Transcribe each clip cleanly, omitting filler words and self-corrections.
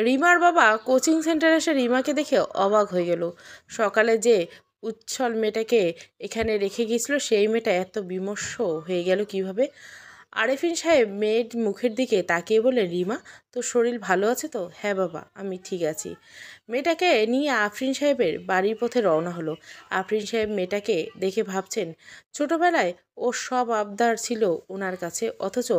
রিমার বাবা কোচিং সেন্টারে এসে রিমাকে দেখে অবাক হয়ে গেল। সকালে যে উচ্ছল মেয়েটাকে এখানে রেখে গিয়েছিল সেই মেয়েটা এত বিমর্ষ হয়ে গেল কিভাবে? আরেফিন সাহেব মেয়ের মুখের দিকে তাকিয়ে বলে, রিমা, তোর শরীর ভালো আছে তো? হ্যাঁ বাবা, আমি ঠিক আছি। মেয়েটাকে নিয়ে আফরিন সাহেবের বাড়ির পথে রওনা হলো। আফরিন সাহেব মেয়েটাকে দেখে ভাবছেন, ছোটবেলায় ওর সব আবদার ছিল ওনার কাছে, অথচ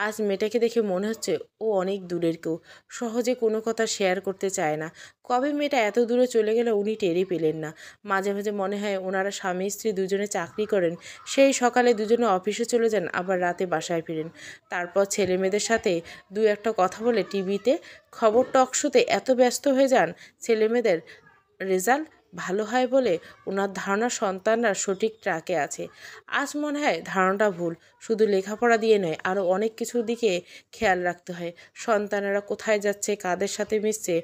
আজ মেয়েটাকে দেখে মনে হচ্ছে ও অনেক দূরের কেউ, সহজে কোনো কথা শেয়ার করতে চায় না। কবে মেয়েটা এত দূরে চলে গেলে উনি টেরই পেলেন না। মাঝে মাঝে মনে হয় ওনারা স্বামী স্ত্রী দুজনে চাকরি করেন, সেই সকালে দুজনে অফিসে চলে যান, আবার রাতে বাসায় ফিরেন। তারপর ছেলে মেয়েদের সাথে দু একটা কথা বলে টিভিতে খবর টক শোতে এত ব্যস্ত হয়ে যান, ছেলে মেয়েদের রেজাল্ট ভালো হয় বলে ওনার ধারণা সন্তানরা সঠিক ট্র্যাকে আছে। আজ মনে হয় ধারণাটা ভুল। শুধু লেখাপড়া দিয়ে নয়, আরও অনেক কিছুর দিকে খেয়াল রাখতে হয়। সন্তানেরা কোথায় যাচ্ছে, কাদের সাথে মিশছে,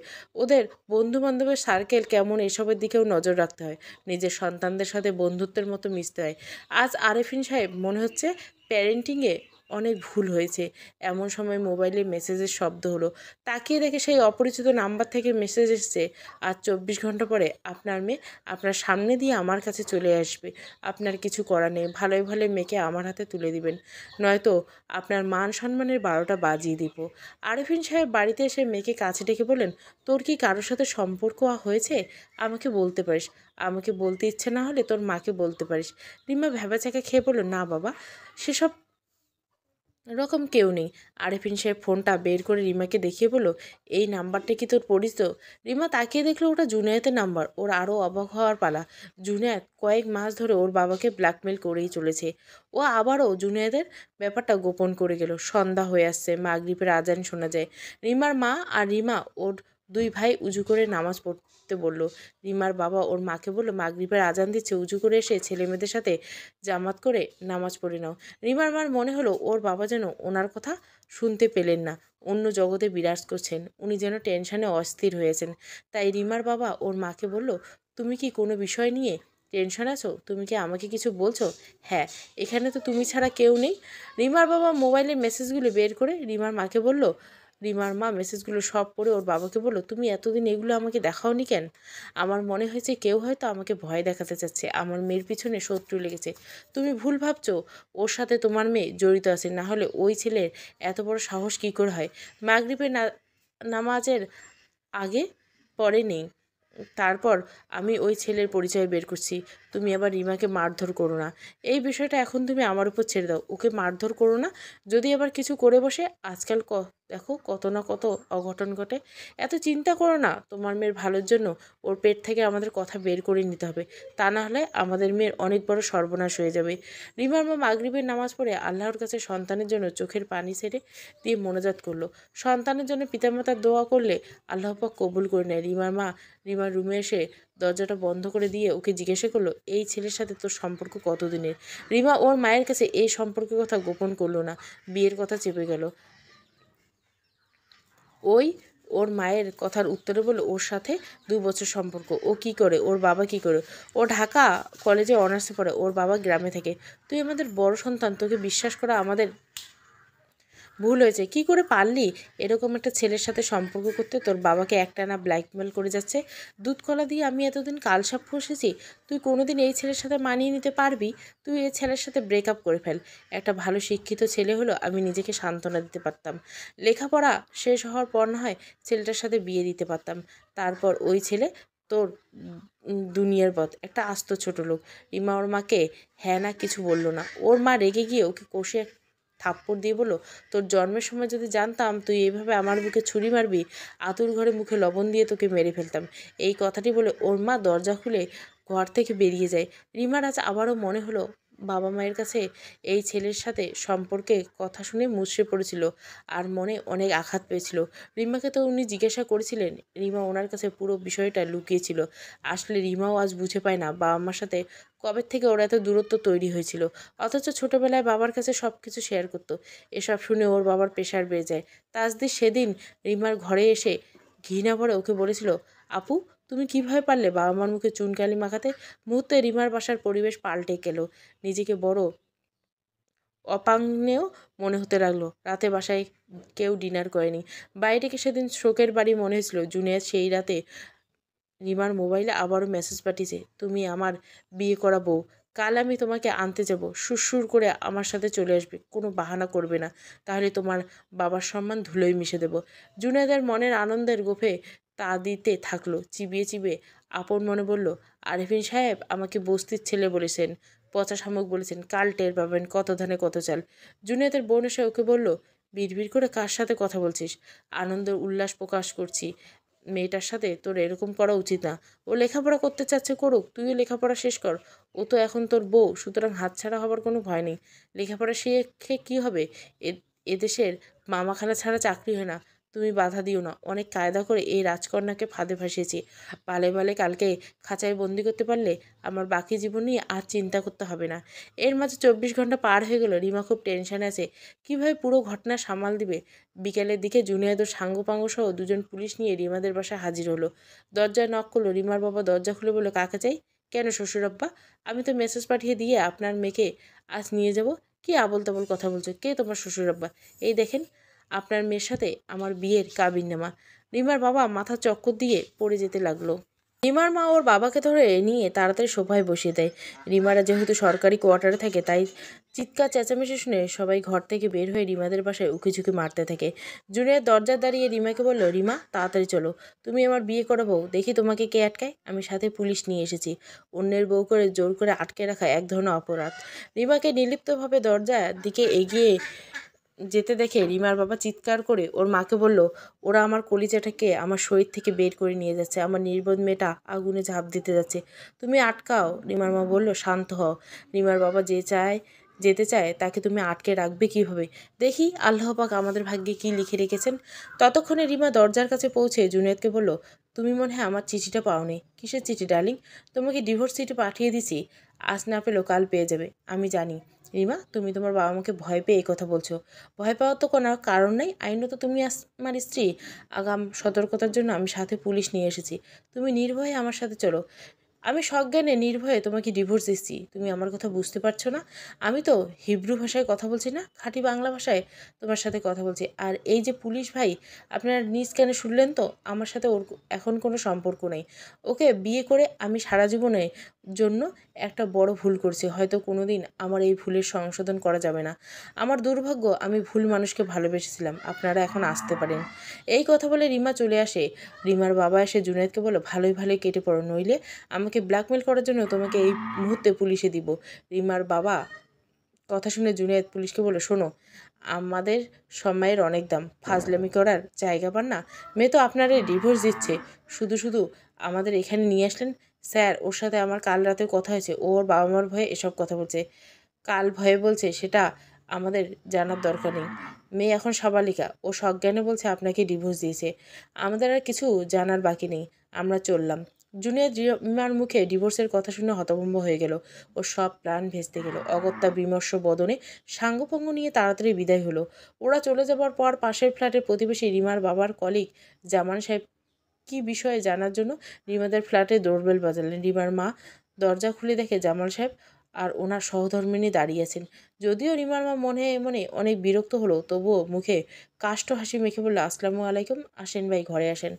ওদের বন্ধুবান্ধবের সার্কেল কেমন, এসবের দিকেও নজর রাখতে হয়। নিজের সন্তানদের সাথে বন্ধুত্বের মতো মিশতে হয়। আজ আরেফিন সাহেব মনে হচ্ছে প্যারেন্টিংয়ে অনেক ভুল হয়েছে। এমন সময় মোবাইলে মেসেজের শব্দ হলো। তাকিয়ে দেখে সেই অপরিচিত নাম্বার থেকে মেসেজ এসছে, আর 24 ঘন্টা পরে আপনার মেয়ে আপনার সামনে দিয়ে আমার কাছে চলে আসবে। আপনার কিছু করার নেই, ভালোই ভালো মেয়েকে আমার হাতে তুলে দিবেন, নয়তো আপনার মান সম্মানের 12টা বাজিয়ে দিব। আরেফিন সাহেব বাড়িতে এসে মেয়েকে কাছে ডেকে বললেন, তোর কি কারোর সাথে সম্পর্ক হয়েছে? আমাকে বলতে পারিস, আমাকে বলতে ইচ্ছে না হলে তোর মাকে বলতে পারিস। রিমা ভ্যাবাচাকা খেয়ে বলল, না বাবা, সেসব রকম কেউ নেই। আরেফিন সাহেব ফোনটা বের করে রিমাকে দেখিয়ে বলল, এই নাম্বারটা কি তোর পরিচিত? রিমা তাকিয়ে দেখলো ওটা জুনায়েতের নাম্বার। ওর আরও অবাক হওয়ার পালা। জুনায়েত কয়েক মাস ধরে ওর বাবাকে ব্ল্যাকমেল করেই চলেছে। ও আবারও জুনায়েতের ব্যাপারটা গোপন করে গেল। সন্ধ্যা হয়ে আসছে, মাগরিবের আজান শোনা যায়। রিমার মা আর রিমা ওর দুই ভাই উজু করে নামাজ পড়তে বলল। রিমার বাবা ওর মাকে বলল, মাগরিবের আজান দিচ্ছে, উজু করে এসে ছেলে মেয়েদের সাথে জামাত করে নামাজ পড়ে নাও। রিমার মার মনে হলো ওর বাবা যেন ওনার কথা শুনতে পেলেন না, অন্য জগতে বিরাজ করছেন। উনি যেন টেনশনে অস্থির হয়েছেন। তাই রিমার বাবা ওর মাকে বলল, তুমি কি কোনো বিষয় নিয়ে টেনশন আছো? তুমি কি আমাকে কিছু বলছো? হ্যাঁ, এখানে তো তুমি ছাড়া কেউ নেই। রিমার বাবা মোবাইলের মেসেজগুলো বের করে রিমার মাকে বলল। রিমার মা মেসেজগুলো সব পড়ে ওর বাবাকে বলল, তুমি এতদিন এগুলো আমাকে দেখাওনি কেন? আমার মনে হয়েছে কেউ হয়তো আমাকে ভয় দেখাতে চাচ্ছে, আমার মেয়ের পিছনে শত্রু লেগেছে। তুমি ভুল ভাবছো, ওর সাথে তোমার মেয়ে জড়িত আছে, না হলে ওই ছেলের এত বড় সাহস কী করে হয়? মাগরিবের নামাজের আগে পরে নেই, তারপর আমি ওই ছেলের পরিচয় বের করছি। তুমি আবার রিমাকে মারধর করো না। এই বিষয়টা এখন তুমি আমার উপর ছেড়ে দাও, ওকে মারধর করো না। যদি আবার কিছু করে বসে, আজকাল দেখো কত না কত অঘটন ঘটে। এত চিন্তা করো না, তোমার মেয়ের ভালোর জন্য ওর পেট থেকে আমাদের কথা বের করে নিতে হবে, তা না হলে আমাদের মেয়ের অনেক বড় সর্বনাশ হয়ে যাবে। রিমার মা মাগরিবের নামাজ পড়ে আল্লাহর কাছে সন্তানের জন্য চোখের পানি ছেড়ে দিয়ে মোনাজাত করলো। সন্তানের জন্য পিতামাতার দোয়া করলে আল্লাহ পাক কবুল করে নেয়। রিমার রুমে এসে দরজাটা বন্ধ করে দিয়ে ওকে জিজ্ঞাসা করলো, এই ছেলের সাথে তোর সম্পর্ক কতদিনের? রিমা ওর মায়ের কাছে এই সম্পর্কের কথা গোপন করলো না, বিয়ের কথা চেপে গেল। ওই ওর মায়ের কথার উত্তরে বলল, ওর সাথে 2 বছর সম্পর্ক। ও কি করে, ওর বাবা কি করে? ও ঢাকা কলেজে অনার্সে পড়ে, ওর বাবা গ্রামে থাকে। তুই আমাদের বড় সন্তান, তোকে বিশ্বাস করা আমাদের ভুল হয়েছে। কি করে পারলি এরকম একটা ছেলের সাথে সম্পর্ক করতে? তোর বাবাকে একটানা ব্ল্যাকমেল করে যাচ্ছে। দুধ কলা দিয়ে আমি এতদিন কালসাপ ফসেছি। তুই কোনোদিন এই ছেলের সাথে মানিয়ে নিতে পারবি? তুই এই ছেলের সাথে ব্রেকআপ করে ফেল। একটা ভালো শিক্ষিত ছেলে হলো আমি নিজেকে সান্ত্বনা দিতে পারতাম। লেখাপড়া শেষ হওয়ার পর না হয় ছেলেটার সাথে বিয়ে দিতে পারতাম। তারপর ওই ছেলে তোর দুনিয়ার পথ, একটা আস্ত ছোট লোক। রিমা ওর মাকে হ্যাঁ না কিছু বলল না। ওর মা রেগে গিয়ে ওকে কষে থাপ্পড় দিয়ে বলল, তোর জন্মের সময় যদি জানতাম তুই এইভাবে আমার বুকে ছুরি মারবি, আতুর ঘরে মুখে লবণ দিয়ে তোকে মেরে ফেলতাম। এই কথাটি বলে ওর মা দরজা খুলে ঘর থেকে বেরিয়ে যায়। রিমার আজ আবারও মনে হলো বাবা মায়ের কাছে এই ছেলের সাথে সম্পর্কে কথা শুনে মুচড়ে পড়েছিল, আর মনে অনেক আঘাত পেয়েছিল। রিমাকে তো উনি জিজ্ঞাসা করেছিলেন, রিমা ওনার কাছে পুরো বিষয়টা লুকিয়েছিল। আসলে রিমাও আজ বুঝে পায় না বাবা মার সাথে কবে থেকে ওর এত দূরত্ব তৈরি হয়েছিল। অথচ ছোটবেলায় বাবার কাছে সব কিছু শেয়ার করতো। এসব শুনে ওর বাবার প্রেশার বেড়ে যায়। তাজদির সেদিন রিমার ঘরে এসে ঘৃণা ভরে ওকে বলেছিল, আপু, তুমি কিভাবে পারলে বাবা মার মুখে চুনকালি মাখাতে? মুহূর্তে রিমার বাসার পরিবেশ পাল্টে গেল। নিজেকে বড় অপাঙ্গনেও মনে হতে লাগলো। রাতে বাসায় কেউ ডিনার করেনি। বাইরেকে সেদিন শোকের বাড়ি মনে হয়েছিল। জুনিয়র সেই রাতে রিমার মোবাইলে আবারও মেসেজ পাঠিয়েছে, তুমি আমার বিয়ে করা বউ, কাল আমি তোমাকে আনতে যাব, সুরসুর করে আমার সাথে চলে আসবে, কোনো বাহানা করবে না, তাহলে তোমার বাবার সম্মান ধুলোয় মিশে দেব। জুনায়েদের মনের আনন্দের গোফে তা দিতে থাকলো। চিবিয়ে চিবিয়ে আপন মনে বলল, আরেফিন সাহেব আমাকে বস্তির ছেলে বলেছেন, পচা শামুক বলেছেন, কাল টের পাবেন কত ধানে কত চাল। জুনায়েদের বোন এসে ওকে বলল, বিড়বিড় করে কার সাথে কথা বলছিস? আনন্দ উল্লাস প্রকাশ করছি, মেয়েটার সাথে তোর এরকম করা উচিত না। ও লেখাপড়া করতে চাচ্ছে করুক, তুইও লেখাপড়া শেষ কর। ও তো এখন তোর বউ, সুতরাং হাতছাড়া হবার কোনো ভয় নেই। লেখাপড়া শিখে কী হবে? এদেশের মামা খালা ছাড়া চাকরি হয় না। তুমি বাধা দিও না। অনেক কায়দা করে এই রাজকন্যাকে ফাঁদে ফাঁসিয়েছি। পালে পালে কালকে খাঁচায় বন্দি করতে পারলে আমার বাকি জীবন নিয়ে আর চিন্তা করতে হবে না। এর মাঝে 24 ঘন্টা পার হয়ে গেল। রিমা খুব টেনশানে আছে, কীভাবে পুরো ঘটনা সামাল দিবে। বিকেলের দিকে জুনিয়রদের সাঙ্গপাঙ্গ সহ দুজন পুলিশ নিয়ে রিমাদের বাসায় হাজির হলো। দরজায় নক করলো। রিমার বাবা দরজা খুলে বলল, কাকে চাই? কেন শ্বশুরাব্বা? আমি তো মেসেজ পাঠিয়ে দিয়ে আপনার মেয়েকে আজ নিয়ে যাব। কি আবল তাবল কথা বলছো? কে তোমার শ্বশুরাব্বা? এই দেখেন আপনার মেয়ের সাথে আমার বিয়ের কাবিননামা। রিমার বাবা মাথা চক্কর দিয়ে পড়ে যেতে লাগলো। রিমার মা ওর বাবাকে ধরে নিয়ে তাড়াতাড়ি সোফায় বসিয়ে দেয়। রিমারা যেহেতু সরকারি কোয়ার্টারে থাকে, তাই চিৎকার চেঁচামেচি শুনে সবাই ঘর থেকে বের হয়ে রিমাদের বাসায় উকিঝুঁকি মারতে থাকে। জুনিয়র দরজার দাঁড়িয়ে রিমাকে বলল, রিমা তাড়াতাড়ি চলো, তুমি আমার বিয়ে করাবো, দেখি তোমাকে কে আটকায়। আমি সাথে পুলিশ নিয়ে এসেছি। অন্যের বউ করে জোর করে আটকে রাখা এক ধরনের অপরাধ। রিমাকে নির্লিপ্তভাবে দরজার দিকে এগিয়ে যেতে দেখে রিমার বাবা চিৎকার করে ওর মাকে বলল, ওরা আমার কলিজাটাকে আমার শরীর থেকে বের করে নিয়ে যাচ্ছে, আমার নির্বোধ মেয়েটা আগুনে ঝাঁপ দিতে যাচ্ছে, তুমি আটকাও। রিমার মা বলল, শান্ত হও। রিমার বাবা যেতে চায় তাকে তুমি আটকে রাখবে কিভাবে? দেখি আল্লাহ পাক আমাদের ভাগ্যে কি লিখে রেখেছেন। ততক্ষণে রিমা দরজার কাছে পৌঁছে জুনায়েদকে বলল, তুমি মনে হয় আমার চিঠিটা পাওনি। কিসের চিঠি ডার্লিং? তোমাকে ডিভোর্স চিঠি পাঠিয়ে দিছি, আজ না পেলেও কাল পেয়ে যাবে। আমি জানি রিমা, তুমি তোমার বাবা মাকে ভয় পেয়ে এই কথা বলছো। ভয় পাওয়ার তো কোনো কারণ নেই। আইনত তুমি আমার স্ত্রী। আগাম সতর্কতার জন্য আমি সাথে পুলিশ নিয়ে এসেছি। তুমি নির্ভয়ে আমার সাথে চলো। আমি সজ্ঞানে নির্ভয়ে তোমাকে ডিভোর্স দিচ্ছি। তুমি আমার কথা বুঝতে পারছো না? আমি তো হিব্রু ভাষায় কথা বলছি না, খাঁটি বাংলা ভাষায় তোমার সাথে কথা বলছি। আর এই যে পুলিশ ভাই, আপনারা নিজ কানে শুনলেন তো, আমার সাথে ওর এখন কোনো সম্পর্ক নেই। ওকে বিয়ে করে আমি সারা জীবনের জন্য একটা বড় ভুল করছি। হয়তো কোনো দিন আমার এই ভুলের সংশোধন করা যাবে না। আমার দুর্ভাগ্য, আমি ভুল মানুষকে ভালোবেসেছিলাম। আপনারা এখন আসতে পারেন। এই কথা বলে রিমা চলে আসে। রিমার বাবা এসে জুনায়েদকে বলল, ভালোই ভালোই কেটে পড়ো, নইলে আমাকে ব্ল্যাকমেল করার জন্য তোমাকে এই মুহূর্তে পুলিশে দিব। রিমার বাবা কথা শুনে জুনায়েদ পুলিশকে বলল, শোনো, আমাদের সময়ের অনেক দাম, ফাজলামি করার জায়গা পান না। মেয়ে তো আপনারে ডিভোর্স দিচ্ছে, শুধু শুধু আমাদের এখানে নিয়ে আসলেন। স্যার, ওর সাথে আমার কাল রাতে কথা হয়েছে। ওর বাবা মার ভয়ে এসব কথা বলছে। কাল ভয়ে বলছে সেটা আমাদের জানার দরকার নেই। মেয়ে এখন সাবালিকা, ও সজ্ঞানে বলছে আপনাকে ডিভোর্স দিয়েছে। আমাদের আর কিছু জানার বাকি নেই। আমরা চললাম। জুনিয়র রিমার মুখে ডিভোর্সের কথা শুনে হতভম্ব হয়ে গেল। ওর সব প্ল্যান ভেস্তে গেল। অগত্যা বিমর্ষ বদনে সাঙ্গপাঙ্গ নিয়ে তাড়াতাড়ি বিদায় হলো। ওরা চলে যাবার পর পাশের ফ্ল্যাটের প্রতিবেশী রিমার বাবার কলিগ জামান সাহেব কি বিষয়ে জানার জন্য রিমাদের ফ্ল্যাটে ডোরবেল বাজালেন। রিমার মা দরজা খুলে দেখে জামাল সাহেব আর ওনার সহধর্মিণী দাঁড়িয়ে আছেন। যদিও রিমার মা মনে মনে অনেক বিরক্ত হলো, তবুও মুখে কাষ্ঠ হাসি মেখে বলল, আসসালামু আলাইকুম, আসেন ভাই, ঘরে আসেন।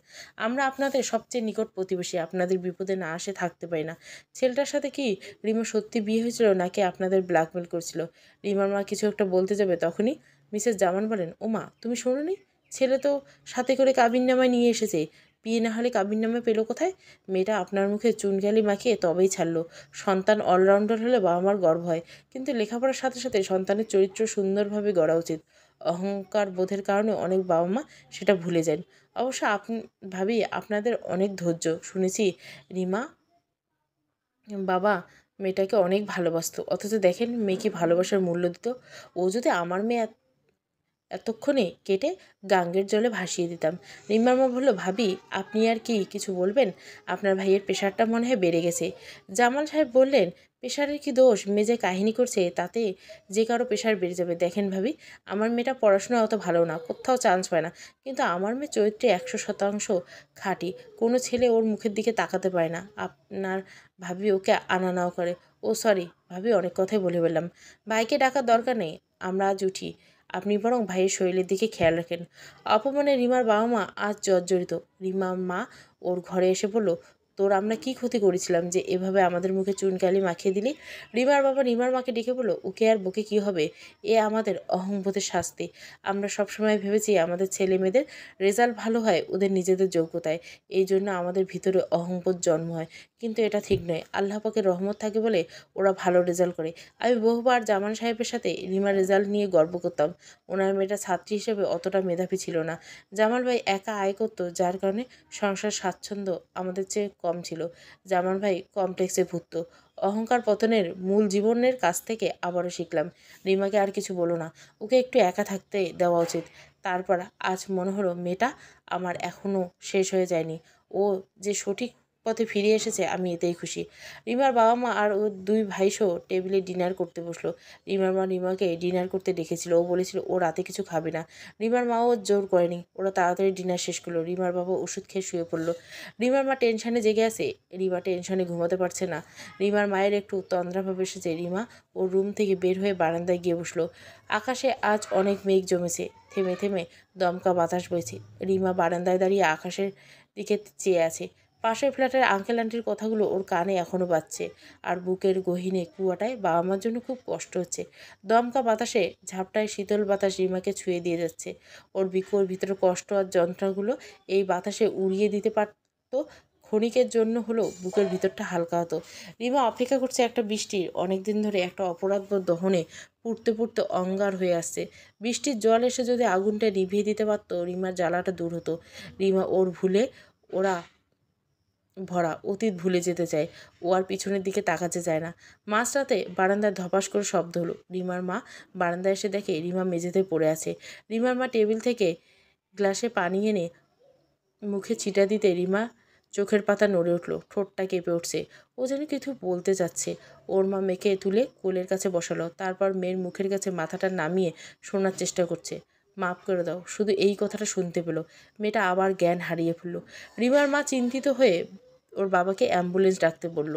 আমরা আপনাদের সবচেয়ে নিকট প্রতিবেশী, আপনাদের বিপদে না আসে থাকতে পারি না। ছেলেটার সাথে কি রিমা সত্যি বিয়ে হয়েছিল, নাকি আপনাদের ব্ল্যাকমেল করছিল? রিমার মা কিছু একটা বলতে যাবে, তখনই মিসেস জামান বলেন, ওমা, তুমি শোনোনি? ছেলে তো সাথে করে কাবিননামায় নিয়ে এসেছে। বিয়ে না হলে কাবিননামা পেলো কোথায়? মেয়েটা আপনার মুখে চুনকালি মাখিয়ে তবেই ছাড়লো। সন্তান অলরাউন্ডার হলে বাবা মার গর্ব হয়, কিন্তু লেখাপড়ার সাথে সাথে সন্তানের চরিত্র সুন্দরভাবে গড়া উচিত। অহংকার বোধের কারণে অনেক বাবা মা সেটা ভুলে যান। অবশ্য ভাবি আপনাদের অনেক ধৈর্য। শুনেছি রিমা বাবা মেয়েটাকে অনেক ভালোবাসতো, অথচ দেখেন মেয়েকে ভালোবাসার মূল্য দিত। ও যদি আমার মেয়ে এতক্ষণে কেটে গাঙ্গের জলে ভাসিয়ে দিতাম। রিমার মা বলল, ভাবি আপনি আর কি কিছু বলবেন? আপনার ভাইয়ের প্রেশারটা মনে হয় বেড়ে গেছে। জামাল সাহেব বললেন, প্রেশারের কি দোষ? মেয়ে যে কাহিনী করছে তাতে যে কারো প্রেশার বেড়ে যাবে। দেখেন ভাবি, আমার মেয়েটা পড়াশোনা অত ভালো না, কোথাও চান্স পায় না, কিন্তু আমার মেয়ে চরিত্রে 100% খাঁটি। কোনো ছেলে ওর মুখের দিকে তাকাতে পারে না। আপনার ভাবি ওকে আনা নাও করে। ও সরি ভাবি, অনেক কথাই বলে ফেললাম। ভাইকে ডাকার দরকার নেই, আমরা আজ উঠি। আপনি বরং ভাইয়ের শরীরের দিকে খেয়াল রাখেন। অপমানে রিমার বাবা মা আজ জর্জরিত। রিমার মা ওর ঘরে এসে বলল, তোর আমরা কি ক্ষতি করেছিলাম যে এভাবে আমাদের মুখে চুনকালি মাখিয়ে দিলি? রিমার বাবা রিমার মাকে ডেকে বলল, ওকে আর বকে কি হবে? এ আমাদের অহংবোধের শাস্তি। আমরা সবসময় ভেবেছি আমাদের ছেলে মেয়েদের রেজাল্ট ভালো হয় ওদের নিজেদের যোগ্যতায়। এই জন্য আমাদের ভিতরে অহংবোধ জন্ম হয়। কিন্তু এটা ঠিক নয়। আল্লাহ পাকের রহমত থাকে বলে ওরা ভালো রেজাল্ট করে। আমি বহুবার জামান সাহেবের সাথে রিমার রেজাল্ট নিয়ে গর্ব করতাম। ওনার মেয়েটা ছাত্রী হিসেবে অতটা মেধাবী ছিল না। জামাল ভাই একা আয় করতো, যার কারণে সংসার স্বাচ্ছন্দ্য আমাদের চেয়ে কম ছিল। জামাল ভাই কমপ্লেক্সে ভুগত। অহংকার পতনের মূল জীবনের কাছ থেকে আবারও শিখলাম, রিমাকে আর কিছু বলো না, ওকে একটু একা থাকতে দেওয়া উচিত। তারপর আজ মনে হলো মেয়েটা আমার এখনও শেষ হয়ে যায়নি। ও যে সঠিক পথে ফিরে এসেছে আমি এতেই খুশি। রিমার বাবা মা আর ওর দুই ভাইসহ টেবিলে ডিনার করতে বসলো। রিমার মা রিমাকে ডিনার করতে ডেকেছিল। ও বলেছিল ও রাতে কিছু খাবে না। রিমার মাও জোর করেনি। ওরা তাড়াতাড়ি ডিনার শেষ করলো। রিমার বাবা ওষুধ খেয়ে শুয়ে পড়লো। রিমার মা টেনশনে জেগে আছে। রিমা টেনশনে ঘুমাতে পারছে না। রিমার মায়ের একটু তন্দ্রাভাব এসেছে। রিমা ওর রুম থেকে বের হয়ে বারান্দায় গিয়ে বসলো। আকাশে আজ অনেক মেঘ জমেছে। থেমে থেমে দমকা বাতাস বইছে। রিমা বারান্দায় দাঁড়িয়ে আকাশের দিকে চেয়ে আছে। পাশের ফ্ল্যাটের আঙ্কেল আন্টির কথাগুলো ওর কানে এখনও বাজছে। আর বুকের গহীনে কুয়াটায় বাবা মার জন্য খুব কষ্ট হচ্ছে। দমকা বাতাসে ঝাপটায় শীতল বাতাস রিমাকে ছুঁয়ে দিয়ে যাচ্ছে। ওর ভিতরে কষ্ট আর যন্ত্রণাগুলো এই বাতাসে উড়িয়ে দিতে পারত। ক্ষণিকের জন্য হলো বুকের ভিতরটা হালকা হতো। রিমা অপেক্ষা করছে একটা বৃষ্টির। অনেকদিন ধরে একটা অপরাধবোধ দহনে পুড়তে পুড়তে অঙ্গার হয়ে আসছে। বৃষ্টির জল এসে যদি আগুনটা নিভিয়ে দিতে পারত, রিমার জ্বালাটা দূর হতো। রিমা ওর ভুলে ওরা ভরা অতীত ভুলে যেতে চায়। ও আর পিছনের দিকে তাকাতে চায় না। মাঝরাতে বারান্দায় ধপাস করে শব্দ হলো। রিমার মা বারান্দায় এসে দেখে রিমা মেঝেতে পড়ে আছে। রিমার মা টেবিল থেকে গ্লাসে পানি এনে মুখে ছিটা দিতে রিমা চোখের পাতা নড়ে উঠল। ঠোঁটটা কেঁপে উঠছে। ও যেন কিছু বলতে যাচ্ছে। ওর মা মেয়েকে তুলে কোলের কাছে বসালো। তারপর মেয়ের মুখের কাছে মাথাটা নামিয়ে শোনার চেষ্টা করছে। মাফ করে দাও, শুধু এই কথাটা শুনতে পেল। মেয়েটা আবার জ্ঞান হারিয়ে ফেলল। রিমার মা চিন্তিত হয়ে ওর বাবাকে অ্যাম্বুলেন্স ডাকতে বলল।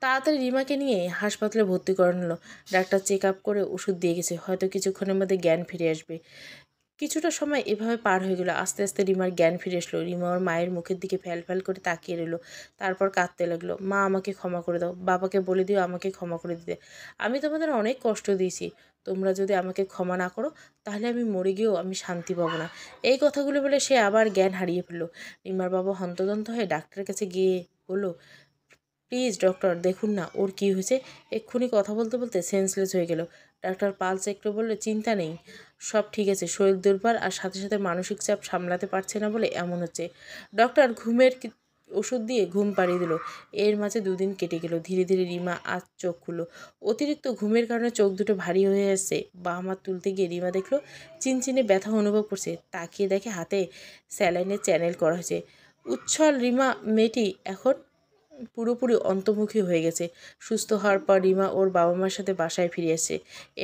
তাড়াতাড়ি রিমাকে নিয়ে হাসপাতালে ভর্তি করানো হলো। ডাক্তার চেক আপ করে ওষুধ দিয়ে গেছে। হয়তো কিছুক্ষণের মধ্যে জ্ঞান ফিরে আসবে। কিছুটা সময় এভাবে পার হয়ে গেল। আস্তে আস্তে রিমার জ্ঞান ফিরে আসলো। রিমা ওর মায়ের মুখের দিকে ফ্যাল ফ্যাল করে তাকিয়ে রইল। তারপর কাঁদতে লাগলো। মা, আমাকে ক্ষমা করে দাও। বাবাকে বলে দিও আমাকে ক্ষমা করে দিতে। আমি তোমাদের অনেক কষ্ট দিয়েছি। তোমরা যদি আমাকে ক্ষমা না করো তাহলে আমি মরে গিয়েও আমি শান্তি পাবো না। এই কথাগুলো বলে সে আবার জ্ঞান হারিয়ে ফেললো। রিমার বাবা হন্তদন্ত হয়ে ডাক্তারের কাছে গিয়ে বলল, প্লিজ ডক্টর, দেখুন না ওর কী হয়েছে। এক্ষুনি কথা বলতে বলতে সেন্সলেস হয়ে গেল। ডাক্তার পালস চেক করে বললে, চিন্তা নেই, সব ঠিক আছে। শরীর দুর্বল আর সাথে সাথে মানসিক চাপ সামলাতে পারছে না বলে এমন হচ্ছে। ডক্টর ঘুমের ওষুধ দিয়ে ঘুম পাড়িয়ে দিল। এর মাঝে দুদিন কেটে গেল। ধীরে ধীরে রিমা আজ চোখ খুলল। অতিরিক্ত ঘুমের কারণে চোখ দুটো ভারী হয়ে আসছে। বাঁ হাত তুলতে গিয়ে রিমা দেখলো চিনচিনে ব্যথা অনুভব করছে। তাকিয়ে দেখে হাতে স্যালাইনের চ্যানেল করা হয়েছে। উচ্ছল রিমা মেয়েটি এখন পুরোপুরি অন্তর্মুখী হয়ে গেছে। সুস্থ হওয়ার পর রিমা ওর বাবা মার সাথে বাসায় ফিরে এসেছে।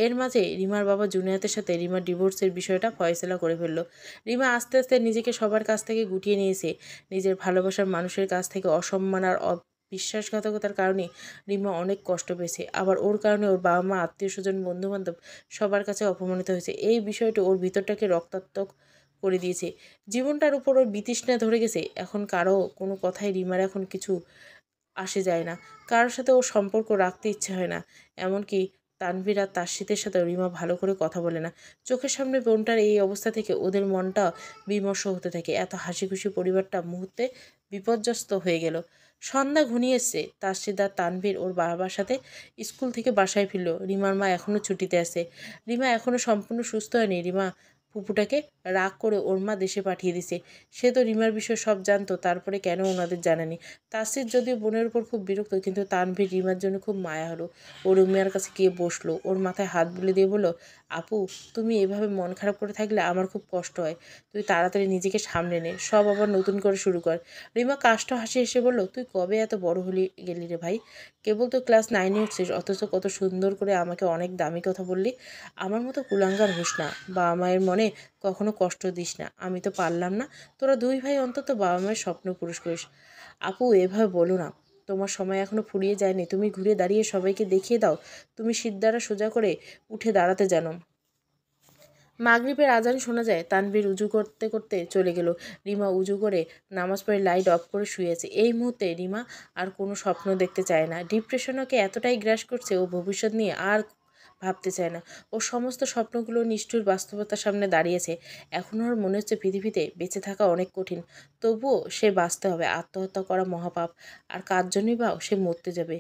এর মাঝে রিমার বাবা জুনিয়াতের সাথে রিমার ডিভোর্সের বিষয়টা ফয়সলা করে ফেললো। রিমা আস্তে আস্তে নিজেকে সবার কাছ থেকে গুটিয়ে নিয়েছে। নিজের ভালোবাসার মানুষের কাছ থেকে অসম্মান আর বিশ্বাসঘাতকতার কারণে রিমা অনেক কষ্ট পেয়েছে। আবার ওর কারণে ওর বাবা মা, আত্মীয় স্বজন, বন্ধুবান্ধব সবার কাছে অপমানিত হয়েছে। এই বিষয়টা ওর ভিতরটাকে রক্তাক্ত করে দিয়েছে। জীবনটার উপর ওর বিতৃষ্ণা ধরে গেছে। এখন কারো কোনো কথাই রিমার এখন কিছু আসে যায় না। কারোর সাথে ওর সম্পর্ক রাখতে ইচ্ছে হয় না। এমনকি তানভীর আর তাসশিতের সাথেও রিমা ভালো করে কথা বলে না। চোখের সামনে বোনটার এই অবস্থা থেকে ওদের মনটা বিমর্ষ হতে থাকে। এত হাসি খুশি পরিবারটা মুহূর্তে বিপর্যস্ত হয়ে গেল। সন্ধ্যা ঘনিয়ে এসছে। তাসশিদ আর তানভীর ওর বাবার সাথে স্কুল থেকে বাসায় ফিরল। রিমার মা এখনও ছুটিতে আছে। রিমা এখনও সম্পূর্ণ সুস্থ হয়নি। রিমা ফুপুটাকে রাগ করে ওর মা দেশে পাঠিয়ে দিছে। সে তো রিমার বিষয়ে সব জানতো, তারপরে কেন ওনাদের জানানি। তাসির যদিও বোনের উপর খুব বিরক্ত, কিন্তু তানভীর রিমার জন্য খুব মায়া হলো। ও রুমিয়ার কাছে গিয়ে বসলো। ওর মাথায় হাত বুলিয়ে দিয়ে বলল, আপু, তুমি এভাবে মন খারাপ করে থাকলে আমার খুব কষ্ট হয়। তুই তাড়াতাড়ি নিজেকে সামলে নে, সব আবার নতুন করে শুরু কর। রিমা কাষ্ঠ হাসি এসে বলল, তুই কবে এত বড় হলি গেলি রে ভাই? কেবল তো ক্লাস 9-এ উঠছিস, অথচ কত সুন্দর করে আমাকে অনেক দামি কথা বললি। আমার মতো কুলাঙ্গার হোস না। বাবা মায়ের মনে কখনো কষ্ট দিস না। আমি তো পারলাম না। তোরা দুই ভাই অন্তত বাবা মায়ের স্বপ্ন পুরুষ করিস। আপু, এভাবে বলো না। তোমার সময় এখনো ফুরিয়ে যায়নি। তুমি ঘুরে দাঁড়িয়ে সবাইকে দেখিয়ে দাও তুমি সিদ্ধারা সোজা করে উঠে দাঁড়াতে জানো। মাগরিবের আজান শোনা যায়। তানভীর উজু করতে করতে চলে গেল। রিমা উজু করে নামাজ পড়ে লাইট অফ করে শুয়েছে। এই মুহূর্তে রিমা আর কোনো স্বপ্ন দেখতে চায় না। ডিপ্রেশন ওকে এতটাই গ্রাস করছে, ও ভবিষ্যৎ নিয়ে আর ভাবতে চায় না। ওর সমস্ত স্বপ্নগুলো নিষ্ঠুর বাস্তবতার সামনে দাঁড়িয়েছে। এখন ওর মনে হচ্ছে পৃথিবীতে বেঁচে থাকা অনেক কঠিন, তবুও সে বাঁচতে হবে। আত্মহত্যা করা মহাপাপ। আর কার জন্যই বা সে মরতে যাবে?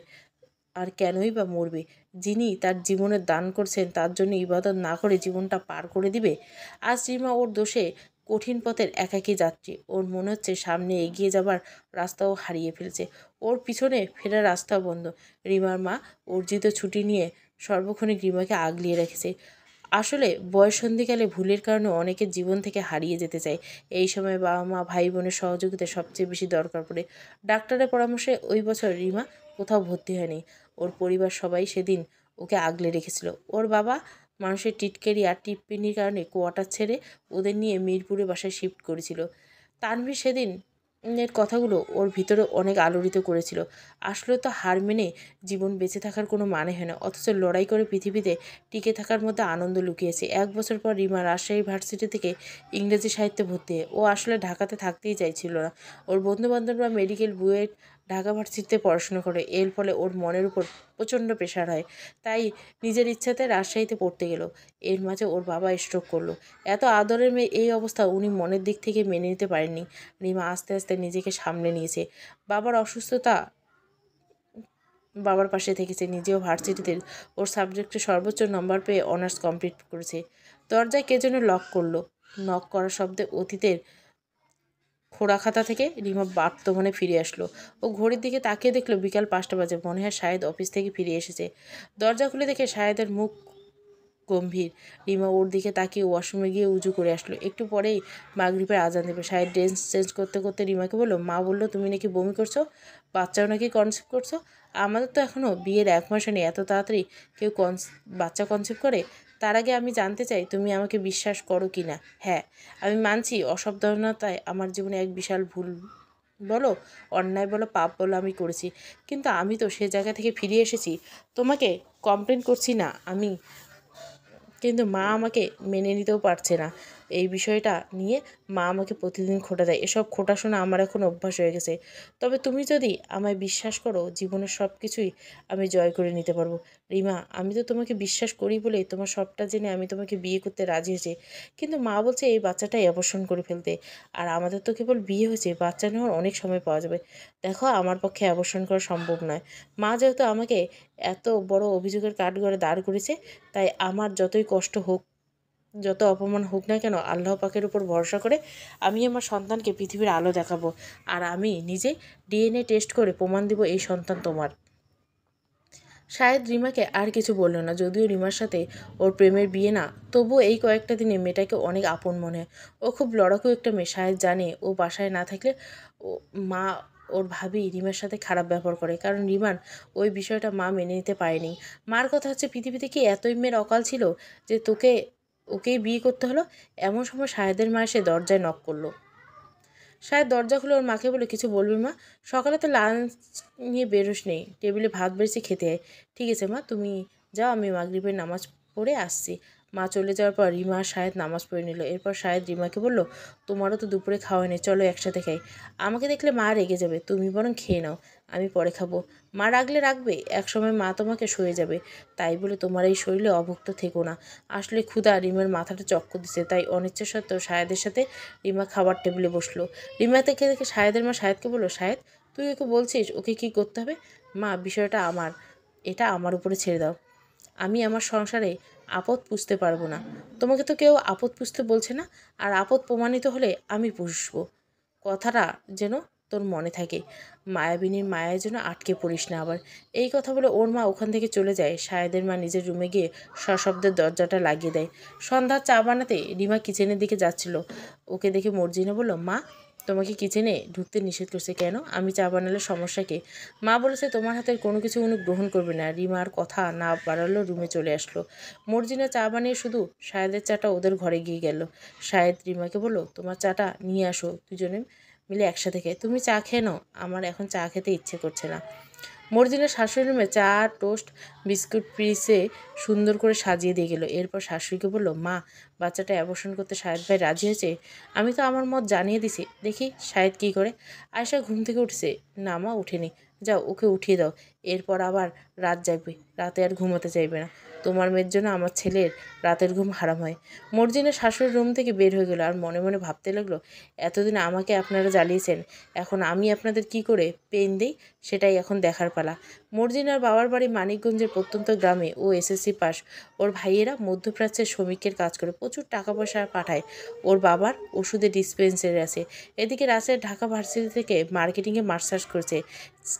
আর কেনই বা মরবে? যিনি তার জীবনের দান করছেন তার জন্য ইবাদত না করে জীবনটা পার করে দিবে? আজ রিমা ওর দোষে কঠিন পথের একাকী যাত্রী। ওর মনে হচ্ছে সামনে এগিয়ে যাবার রাস্তাও হারিয়ে ফেলছে। ওর পিছনে ফেরার রাস্তা বন্ধ। রিমার মা অর্জিত ছুটি নিয়ে সর্বক্ষণিক রিমাকে আগলিয়ে রেখেছে। আসলে বয়ঃসন্ধিকালে ভুলের কারণে অনেকের জীবন থেকে হারিয়ে যেতে চায়। এই সময় বাবা মা ভাই বোনের সহযোগিতা সবচেয়ে বেশি দরকার পড়ে। ডাক্তারের পরামর্শে ওই বছর রিমা কোথাও ভর্তি হয়নি। ওর পরিবার সবাই সেদিন ওকে আগলে রেখেছিল। ওর বাবা মানুষের টিটকারি আর টিপ্পনির কারণে কোয়ার্টার ছেড়ে ওদের নিয়ে মিরপুরে বাসায় শিফট করেছিল। তানভীর সেদিন এর কথাগুলো ওর ভিতরে অনেক আলোড়িত করেছিল। আসলে তো হার মেনে জীবন বেঁচে থাকার কোনো মানে হয় না, অথচ লড়াই করে পৃথিবীতে টিকে থাকার মধ্যে আনন্দ লুকিয়েছে। 1 বছর পর রিমা রাজশাহী ভার্সিটি থেকে ইংরেজি সাহিত্যে ভর্তি হয়। ও আসলে ঢাকাতে থাকতেই চাইছিল না। ওর বন্ধুবান্ধবরা মেডিকেল বুয়েট ঢাকা ভার্সিটিতে পড়াশোনা করে। এর ফলে ওর মনের উপর প্রচণ্ড প্রেশার হয়। তাই নিজের ইচ্ছাতে রাজশাহীতে পড়তে গেল। এর মাঝে ওর বাবা স্ট্রোক করলো। এত আদরের মেয়ে এই অবস্থা উনি মনের দিক থেকে মেনে নিতে পারেননি। রিমা আস্তে আস্তে নিজেকে সামলে নিয়েছে। বাবার অসুস্থতা বাবার পাশে থেকেছে। নিজেও ভার্সিটিতে ওর সাবজেক্টে সর্বোচ্চ নম্বর পেয়ে অনার্স কমপ্লিট করেছে। দরজায় কে যেন লক করলো। নক করার শব্দে অতীতের খোড়া খাতা থেকে রিমা বর্তমানে ফিরে আসলো। ও ঘড়ির দিকে তাকিয়ে দেখলো বিকাল 5টা বাজে। মনে হয় শাহেদ অফিস থেকে ফিরে এসেছে। দরজা খুলে দেখে শাহেদের মুখ গম্ভীর। রিমা ওর দিকে তাকিয়ে ওয়াশরুমে গিয়ে উজু করে আসলো। একটু পরেই মাগরিবের আজান দেবে। শাহেদ ড্রেস চেঞ্জ করতে করতে রিমাকে বললো, মা বললো তুমি নাকি বমি করছো, বাচ্চাও নাকি কনসেপ্ট করছো। আমাদের তো এখনও বিয়ের 1 মাস হয়নি, এত তাড়াতাড়ি কেউ বাচ্চা কনসেপ্ট করে? তার আগে আমি জানতে চাই তুমি আমাকে বিশ্বাস করো কি না। হ্যাঁ, আমি মানছি অসাবধানতায় আমার জীবনে এক বিশাল ভুল বলো, অন্যায় বলো, পাপ বলো আমি করেছি। কিন্তু আমি তো সে জায়গা থেকে ফিরে এসেছি। তোমাকে কমপ্লেন করছি না আমি, কিন্তু মা আমাকে মেনে নিতেও পারছে না। এই বিষয়টা নিয়ে মা আমাকে প্রতিদিন খোঁটা দেয়। এসব খোঁটা শোনা আমার এখন অভ্যাস হয়ে গেছে। তবে তুমি যদি আমায় বিশ্বাস করো, জীবনের সব কিছুই আমি জয় করে নিতে পারবো। রিমা, আমি তো তোমাকে বিশ্বাস করি বলে তোমার সবটা জেনে আমি তোমাকে বিয়ে করতে রাজি হয়েছি। কিন্তু মা বলছে এই বাচ্চাটাই অবসান করে ফেলতে। আর আমাদের তো কেবল বিয়ে হয়েছে, বাচ্চা নেওয়ার অনেক সময় পাওয়া যাবে। দেখো, আমার পক্ষে অবসান করা সম্ভব নয়। মা যেহেতু আমাকে এত বড় অভিযোগের কাঠগড়ে দাঁড় করেছে, তাই আমার যতই কষ্ট হোক, যত অপমান হোক না কেন, আল্লাহ পাকের উপর ভরসা করে আমি আমার সন্তানকে পৃথিবীর আলো দেখাবো। আর আমি নিজে ডিএনএ টেস্ট করে প্রমাণ দিব এই সন্তান তোমার। শায়দ রিমাকে আর কিছু বলল না। যদিও রিমার সাথে ওর প্রেমের বিয়ে না, তবুও এই কয়েকটা দিনে মেয়েটাকে অনেক আপন মনে হয়। ও খুব লড়াকু একটা মেয়ে। শায়দ জানে ও বাসায় না থাকলে ও মা ওর ভাবি রিমার সাথে খারাপ ব্যবহার করে, কারণ রিমার ওই বিষয়টা মা মেনে নিতে পারেনি। মার কথা হচ্ছে, পৃথিবীতে কি এতই মেয়ের অকাল ছিল যে ওকেই বিয়ে করতে হলো? এমন সময় শাহেদের মা এসে দরজায় নক করলো। শায়দ দরজা খুলে ওর মাকে বলে, কিছু বলবি মা? সকালে তো লাঞ্চ নিয়ে বেরোস নেই, টেবিলে ভাত বেড়েছি, খেতে হয়। ঠিক আছে মা, তুমি যাও, আমি মাগরিবের নামাজ পড়ে আসছি। মা চলে যাওয়ার পর রিমা আর শায়দ নামাজ পড়ে নিল। এরপর শায়দ রিমাকে বলল, তোমারও তো দুপুরে খাওয়া নেই, চলো একসাথে খাই। আমাকে দেখলে মা রেগে যাবে, তুমি বরং খেয়ে নাও, আমি পরে খাবো। মা রাখলে রাখবে, একসময় মা তোমাকে সয়ে যাবে। তাই বলে তোমার এই শরীরে অভুক্ত থেকো না। আসলে ক্ষুধা রিমার মাথাটা চক্কর দিছে, তাই অনিচ্ছা সত্ত্বেও শায়দের সাথে রিমা খাবার টেবিলে বসলো। রিমা থেকে দেখে শাহেদের মা শাহেদকে বলল, শাহেদ, তুই ওকে বলছিস ওকে কি করতে হবে? মা, বিষয়টা আমার, এটা আমার উপরে ছেড়ে দাও। আমি আমার সংসারে আপদ পুষতে পারবো না। তোমাকে তো কেউ আপদ পুষতে বলছে না। আর আপদ প্রমাণিত হলে আমি পুষবো। কথাটা যেন তোর মনে থাকে। মায়াবিনীর মায়ায় যেন আটকে পড়িস না আবার। এই কথা বলে ওর মা ওখান থেকে চলে যায়। শাহেদের মা নিজের রুমে গিয়ে সশব্দের দরজাটা লাগিয়ে দেয়। সন্ধ্যার চা বানাতে রিমা কিচেনের দিকে যাচ্ছিল। ওকে দেখে মর্জিনা বলল, মা, তোমাকে কিচেনে ঢুকতে নিষেধ করছে কেন? আমি চা বানালে সমস্যা কি? মা বলেছে তোমার হাতের কোনো কিছু উনি গ্রহণ করবে না। রিমা আর কথা না বাড়ালো, রুমে চলে আসলো। মর্জিনা চা বানিয়ে শুধু শাহেদের চাটা ওদের ঘরে গিয়ে গেল। শাহেদ রিমাকে বলল, তোমার চাটা নিয়ে আসো, দুজনে মিলে একসাথে খেয়ে। তুমি চা খেয়ে নাও, আমার এখন চা খেতে ইচ্ছে করছে না। মর্জিনার শাশুড়ি রুমে চা, টোস্ট, বিস্কুট পিসে সুন্দর করে সাজিয়ে দিয়ে গেল। এরপর শাশুড়িকে বলল, মা, বাচ্চাটা অ্যাবর্শন করতে শাহেদ ভাই রাজি হয়েছে। আমি তো আমার মত জানিয়ে দিছি, দেখি শাহেদ কী করে। আয়শা ঘুম থেকে উঠছে। না মা, উঠেনি। যাও ওকে উঠিয়ে দাও, এরপর আবার রাত জাগবে, রাতে আর ঘুমাতে চাইবে না। তোমার মেয়ের জন্য আমার ছেলের রাতের ঘুম হারাম হয়। মর্জিনা শাশুড়ির রুম থেকে বের হয়ে গেল আর মনে মনে ভাবতে লাগলো, এতদিন আমাকে আপনারা জ্বালিয়েছেন, এখন আমি আপনাদের কি করে পেন দিই সেটাই এখন দেখার পালা। মর্জিনার বাবার বাড়ি মানিকগঞ্জের প্রত্যন্ত গ্রামে। ও এসএসসি পাস। ওর ভাইয়েরা মধ্যপ্রাচ্যের শ্রমিকের কাজ করে প্রচুর টাকা পয়সা পাঠায়। ওর বাবার ওষুধের ডিসপেন্সারি আছে। এদিকে রাজের ঢাকা ভার্সিটি থেকে মার্কেটিংয়ে মাস্টার্স করেছে।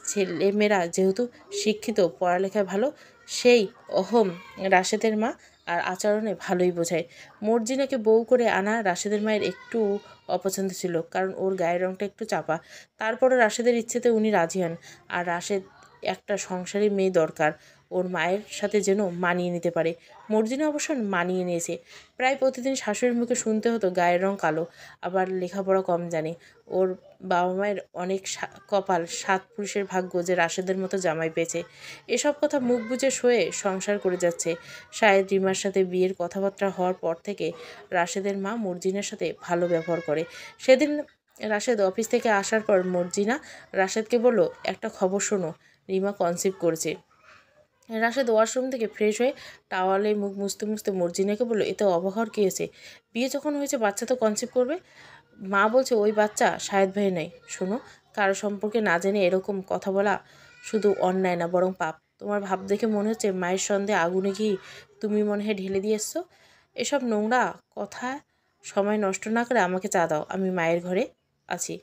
ছেলেমেয়েরা যেহেতু শিক্ষিত, পড়ালেখায় ভালো, সেই অহম রাশেদের মা আর আচরণে ভালোই বোঝায়। মর্জিনাকে বউ করে আনা রাশেদের মায়ের একটু অপছন্দ ছিল, কারণ ওর গায়ের রঙটা একটু চাপা। তারপরও রাশেদের ইচ্ছেতে উনি রাজি হন। আর রাশেদ একটা সংসারী মেয়ে দরকার, ওর মায়ের সাথে যেন মানিয়ে নিতে পারে। মর্জিনা অবশ্য মানিয়ে নিয়েছে। প্রায় প্রতিদিন শাশুড়ির মুখে শুনতে হতো গায়ের রং কালো, আবার লেখাপড়া কম জানে। ওর বাবা মায়ের অনেক কপাল, 7 পুরুষের ভাগ্য যে রাশেদের মতো জামাই পেয়েছে। এসব কথা মুখ বুজে সয়ে সংসার করে যাচ্ছে। শাহেদ রিমার সাথে বিয়ের কথাবার্তা হওয়ার পর থেকে রাশেদের মা মর্জিনার সাথে ভালো ব্যবহার করে। সেদিন রাশেদ অফিস থেকে আসার পর মর্জিনা রাশেদকে বলল, একটা খবর শোনো, রিমা কনসিভ করেছে। রাশেদ ওয়াশরুম থেকে ফ্রেশ হয়ে টাওয়ালে মুখ মুছতে মুছতে মর্জিনাকে বলল, এতে অবাক হওয়ার কী হয়েছে? বিয়ে যখন হয়েছে বাচ্চা তো কনসিভ করবে। মা বলছে ওই বাচ্চা শাহেদ ভাই নেই। শোনো, কারো সম্পর্কে না জেনে এরকম কথা বলা শুধু অন্যায় না, বরং পাপ। তোমার ভাব দেখে মনে হচ্ছে মায়ের সন্দেহে আগুনে ঘি তুমি মনে হয় ঢেলে দিয়ে এসছো। এসব নোংরা কথা সময় নষ্ট না করে আমাকে চা দাও, আমি মায়ের ঘরে আছি।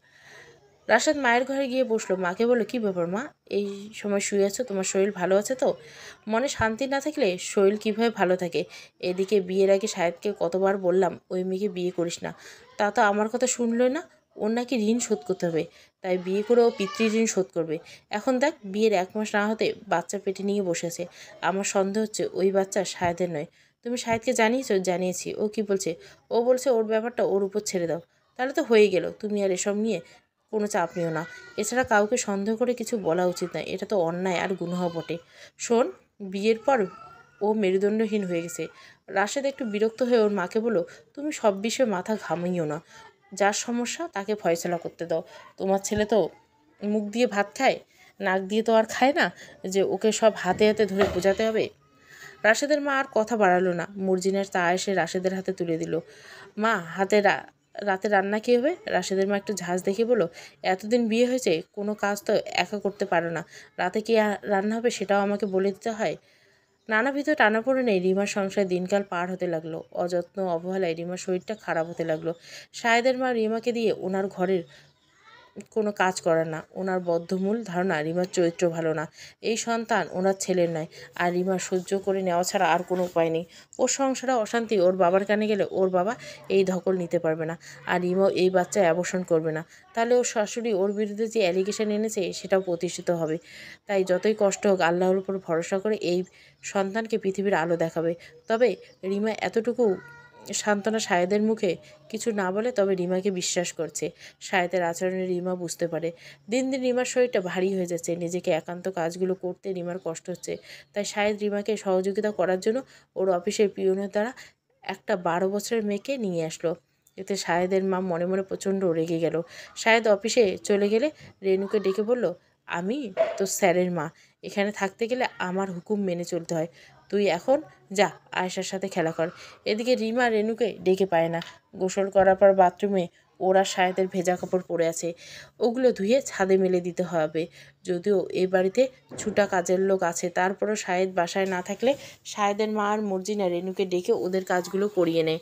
রাশেদ মায়ের ঘরে গিয়ে বসলো। মাকে বলল, কী ব্যাপার মা, এই সময় শুয়ে আছো? তোমার শরীর ভালো আছে তো? মনে শান্তি না থাকলে শরীর কীভাবে ভালো থাকে? এদিকে বিয়ের আগে শাহেদকে কতবার বললাম ওই মেয়েকে বিয়ে করিস না, তা তো আমার কথা শুনলই না। ওর নাকি ঋণ শোধ করতে হবে, তাই বিয়ে করে ও পিতৃঋণ শোধ করবে। এখন দেখ, বিয়ের 1 মাস না হতে বাচ্চা পেটে নিয়ে বসেছে। আমার সন্দেহ হচ্ছে ওই বাচ্চা শাহেদের নয়। তুমি শাহেদকে জানিয়েছো? জানিয়েছি। ও কি বলছে? ও বলছে ওর ব্যাপারটা ওর উপর ছেড়ে দাও। তাহলে তো হয়ে গেল, তুমি আর এসব নিয়ে কোনো চাপ নিও না। এছাড়া কাউকে সন্দেহ করে কিছু বলা উচিত নয়, এটা তো অন্যায় আর গুনাহ বটে। শোন, বিয়ের পর ও মেরুদণ্ডহীন হয়ে গেছে। রাশেদ একটু বিরক্ত হয়ে ওর মাকে বলল, তুমি সব বিষয়ে মাথা ঘামিও না, যার সমস্যা তাকে ফয়সলা করতে দাও। তোমার ছেলে তো মুখ দিয়ে ভাত খায়, নাক দিয়ে তো আর খায় না যে ওকে সব হাতে হাতে ধরে বোঝাতে হবে। রাশেদের মা আর কথা বাড়ালো না। মর্জিনার চা এসে রাশেদের হাতে তুলে দিল। মা, রাতে রান্না কী হবে? রাশেদের মা একটু ঝাঁজ দেখে বলল, এতদিন বিয়ে হয়েছে, কোনো কাজ তো একা করতে পারো না, রাতে কি রান্না হবে সেটাও আমাকে বলে দিতে হয়। নানাবিধ টানাপোড়েনে রিমার সংসারে দিনকাল পার হতে লাগলো। অযত্ন অবহেলায় রিমার শরীরটা খারাপ হতে লাগলো। শাহেদের মা রিমাকে দিয়ে ওনার ঘরের কোনো কাজ করে না। ওনার বদ্ধমূল ধারণা রিমার চরিত্র ভালো না, এই সন্তান ওনার ছেলের নয়। আর রিমার সহ্য করে নেওয়া ছাড়া আর কোনো উপায় নেই। ওর সংসারে অশান্তি ওর বাবার কানে গেলে ওর বাবা এই ধকল নিতে পারবে না, আর রিমাও এই বাচ্চা অ্যাবর্শন করবে না। তাহলে ওর শাশুড়ি ওর বিরুদ্ধে যে অ্যালিগেশন এনেছে সেটাও প্রতিষ্ঠিত হবে। তাই যতই কষ্ট হোক আল্লাহর উপর ভরসা করে এই সন্তানকে পৃথিবীর আলো দেখাবে। তবে রিমা এতটুকু সান্ত্বনা শাহেদের মুখে কিছু না বলে, তবে রিমাকে বিশ্বাস করছে। শাহেদের আচরণে রিমা বুঝতে পারে দিন দিন রিমার শরীরটা ভারী হয়ে যাচ্ছে। নিজেকে একান্ত কাজগুলো করতে রিমার কষ্ট হচ্ছে। তাই শাহেদ রিমাকে সহযোগিতা করার জন্য ওর অফিসের পিয়নের দ্বারা একটা 12 বছরের মেয়েকে নিয়ে আসলো। এতে শাহেদের মা মনে মনে প্রচণ্ড রেগে গেল। শাহেদ অফিসে চলে গেলে রেনুকে ডেকে বলল, আমি তো স্যারের মা, এখানে থাকতে গেলে আমার হুকুম মেনে চলতে হয়। তুই এখন যা, আয়েশার সাথে খেলা কর। এদিকে রিমা রেনুকে ডেকে পায় না। গোসল করার পর বাথরুমে ওরা শাহেদের ভেজা কাপড় পরে আছে, ওগুলো ধুয়ে ছাদে মেলে দিতে হবে। যদিও এই বাড়িতে ছুটা কাজের লোক আছে, তারপরও শাহেদ বাসায় না থাকলে শাহেদের মা আর মর্জিনা রেনুকে ডেকে ওদের কাজগুলো করিয়ে নেয়।